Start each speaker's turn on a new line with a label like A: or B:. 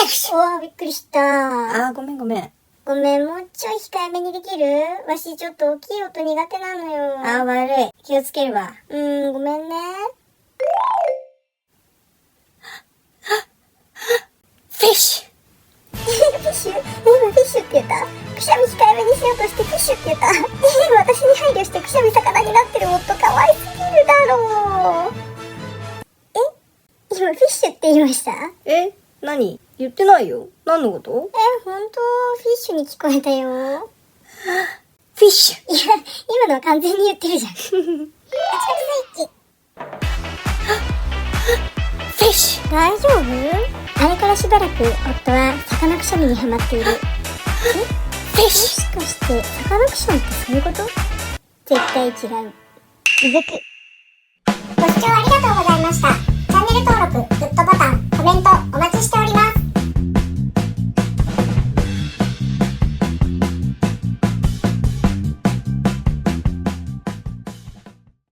A: おー、びっくりした。
B: ごめんごめん。
A: ごめん、もうちょい控えめにできる？わしちょっと大きい音苦手なのよ。
B: 悪い。気をつけるわ。
A: ごめんね。
B: フィッシュ
A: フィッシュ？今フィッシュって言った？くしゃみ控えめにしようとしてフィッシュって言った？私に配慮してくしゃみ魚になってる夫かわいすぎるだろう。今フィッシュって言いました？
B: 何？言ってないよ。何のこと？
A: ほんと、フィッシュに聞こえたよ。
B: フィッシュ。
A: いや、今のは完全に言ってるじゃん。あちこちスイッチ。
B: フィッシュ。
A: 大丈夫？あれからしばらく夫は魚くしゃみにハマっている。
B: フィッシ
A: ュ。もしかして魚くしゃみってそういうこと？絶対違う。続く。ご視聴ありがとうございました。チャンネル登録、グッドボタン、コメントお待ちしております。